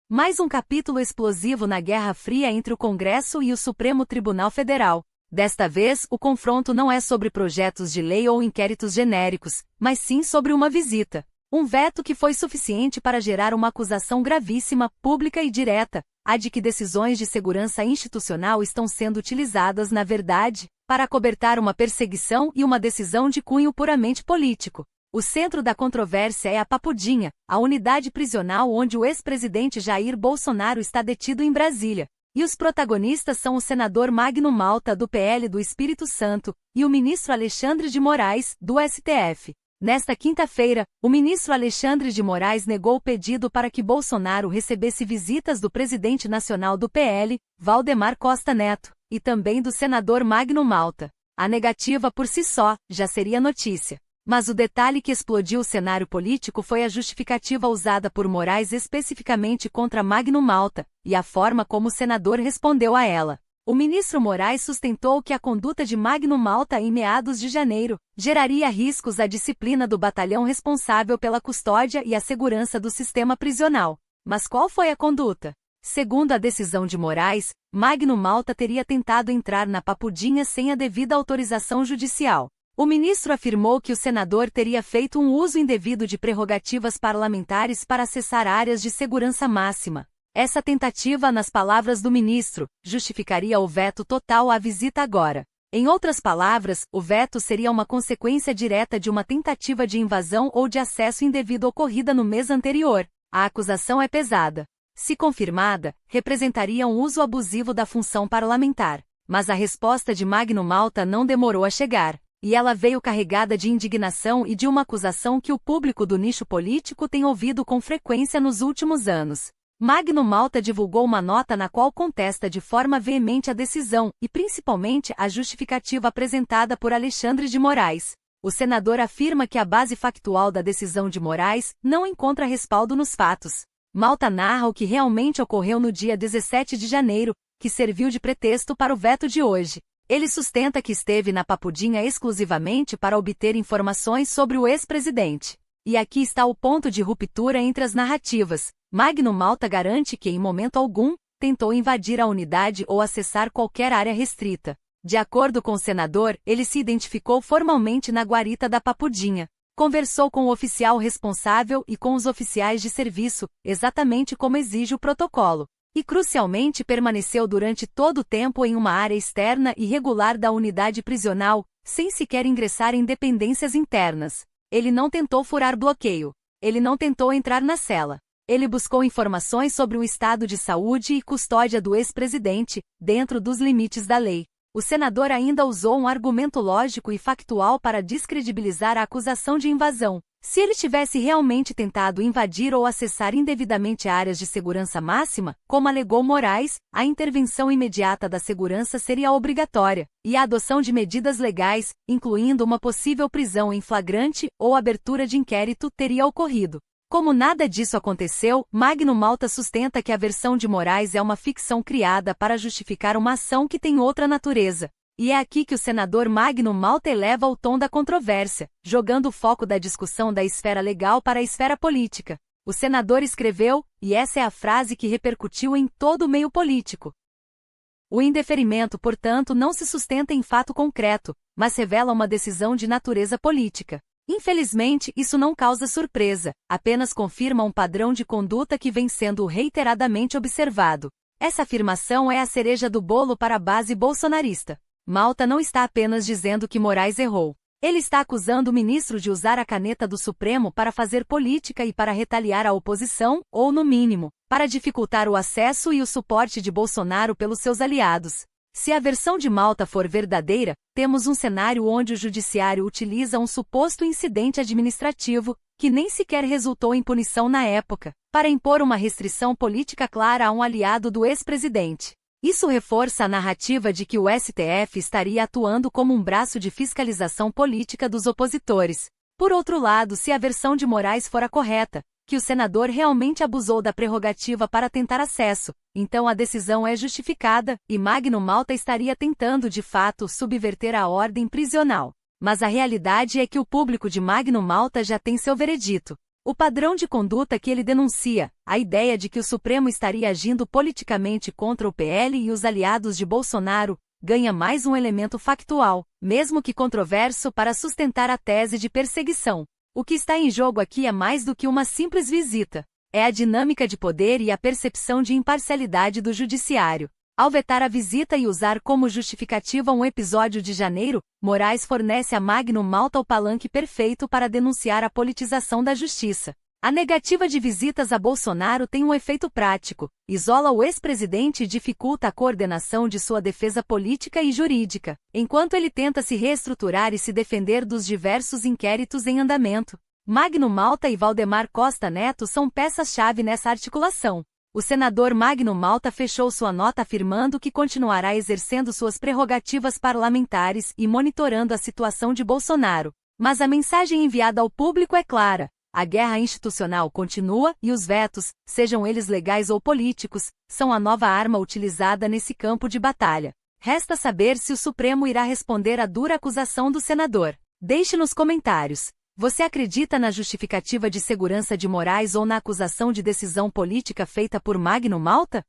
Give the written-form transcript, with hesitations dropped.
Mais um capítulo explosivo na Guerra Fria entre o Congresso e o Supremo Tribunal Federal. Desta vez, o confronto não é sobre projetos de lei ou inquéritos genéricos, mas sim sobre uma visita. Um veto que foi suficiente para gerar uma acusação gravíssima, pública e direta, a de que decisões de segurança institucional estão sendo utilizadas, na verdade, para acobertar uma perseguição e uma decisão de cunho puramente político. O centro da controvérsia é a Papudinha, a unidade prisional onde o ex-presidente Jair Bolsonaro está detido em Brasília. E os protagonistas são o senador Magno Malta, do PL do Espírito Santo, e o ministro Alexandre de Moraes, do STF. Nesta quinta-feira, o ministro Alexandre de Moraes negou o pedido para que Bolsonaro recebesse visitas do presidente nacional do PL, Valdemar Costa Neto, e também do senador Magno Malta. A negativa por si só já seria notícia. Mas o detalhe que explodiu o cenário político foi a justificativa usada por Moraes especificamente contra Magno Malta, e a forma como o senador respondeu a ela. O ministro Moraes sustentou que a conduta de Magno Malta em meados de janeiro geraria riscos à disciplina do batalhão responsável pela custódia e a segurança do sistema prisional. Mas qual foi a conduta? Segundo a decisão de Moraes, Magno Malta teria tentado entrar na Papudinha sem a devida autorização judicial. O ministro afirmou que o senador teria feito um uso indevido de prerrogativas parlamentares para acessar áreas de segurança máxima. Essa tentativa, nas palavras do ministro, justificaria o veto total à visita agora. Em outras palavras, o veto seria uma consequência direta de uma tentativa de invasão ou de acesso indevido ocorrida no mês anterior. A acusação é pesada. Se confirmada, representaria um uso abusivo da função parlamentar. Mas a resposta de Magno Malta não demorou a chegar. E ela veio carregada de indignação e de uma acusação que o público do nicho político tem ouvido com frequência nos últimos anos. Magno Malta divulgou uma nota na qual contesta de forma veemente a decisão, e principalmente a justificativa apresentada por Alexandre de Moraes. O senador afirma que a base factual da decisão de Moraes não encontra respaldo nos fatos. Malta narra o que realmente ocorreu no dia 17 de janeiro, que serviu de pretexto para o veto de hoje. Ele sustenta que esteve na Papudinha exclusivamente para obter informações sobre o ex-presidente. E aqui está o ponto de ruptura entre as narrativas. Magno Malta garante que, em momento algum, tentou invadir a unidade ou acessar qualquer área restrita. De acordo com o senador, ele se identificou formalmente na guarita da Papudinha. Conversou com o oficial responsável e com os oficiais de serviço, exatamente como exige o protocolo. E crucialmente permaneceu durante todo o tempo em uma área externa e regular da unidade prisional, sem sequer ingressar em dependências internas. Ele não tentou furar bloqueio. Ele não tentou entrar na cela. Ele buscou informações sobre o estado de saúde e custódia do ex-presidente, dentro dos limites da lei. O senador ainda usou um argumento lógico e factual para descredibilizar a acusação de invasão. Se ele tivesse realmente tentado invadir ou acessar indevidamente áreas de segurança máxima, como alegou Moraes, a intervenção imediata da segurança seria obrigatória, e a adoção de medidas legais, incluindo uma possível prisão em flagrante ou abertura de inquérito, teria ocorrido. Como nada disso aconteceu, Magno Malta sustenta que a versão de Moraes é uma ficção criada para justificar uma ação que tem outra natureza. E é aqui que o senador Magno Malta eleva o tom da controvérsia, jogando o foco da discussão da esfera legal para a esfera política. O senador escreveu, e essa é a frase que repercutiu em todo o meio político. O indeferimento, portanto, não se sustenta em fato concreto, mas revela uma decisão de natureza política. Infelizmente, isso não causa surpresa, apenas confirma um padrão de conduta que vem sendo reiteradamente observado. Essa afirmação é a cereja do bolo para a base bolsonarista. Malta não está apenas dizendo que Moraes errou. Ele está acusando o ministro de usar a caneta do Supremo para fazer política e para retaliar a oposição, ou, no mínimo, para dificultar o acesso e o suporte de Bolsonaro pelos seus aliados. Se a versão de Malta for verdadeira, temos um cenário onde o judiciário utiliza um suposto incidente administrativo, que nem sequer resultou em punição na época, para impor uma restrição política clara a um aliado do ex-presidente. Isso reforça a narrativa de que o STF estaria atuando como um braço de fiscalização política dos opositores. Por outro lado, se a versão de Moraes for a correta, que o senador realmente abusou da prerrogativa para tentar acesso, então a decisão é justificada, e Magno Malta estaria tentando de fato subverter a ordem prisional. Mas a realidade é que o público de Magno Malta já tem seu veredito. O padrão de conduta que ele denuncia, a ideia de que o Supremo estaria agindo politicamente contra o PL e os aliados de Bolsonaro, ganha mais um elemento factual, mesmo que controverso, para sustentar a tese de perseguição. O que está em jogo aqui é mais do que uma simples visita. É a dinâmica de poder e a percepção de imparcialidade do judiciário. Ao vetar a visita e usar como justificativa um episódio de janeiro, Moraes fornece a Magno Malta o palanque perfeito para denunciar a politização da justiça. A negativa de visitas a Bolsonaro tem um efeito prático: isola o ex-presidente e dificulta a coordenação de sua defesa política e jurídica, enquanto ele tenta se reestruturar e se defender dos diversos inquéritos em andamento. Magno Malta e Valdemar Costa Neto são peças-chave nessa articulação. O senador Magno Malta fechou sua nota afirmando que continuará exercendo suas prerrogativas parlamentares e monitorando a situação de Bolsonaro. Mas a mensagem enviada ao público é clara: a guerra institucional continua e os vetos, sejam eles legais ou políticos, são a nova arma utilizada nesse campo de batalha. Resta saber se o Supremo irá responder à dura acusação do senador. Deixe nos comentários. Você acredita na justificativa de segurança de Moraes ou na acusação de decisão política feita por Magno Malta?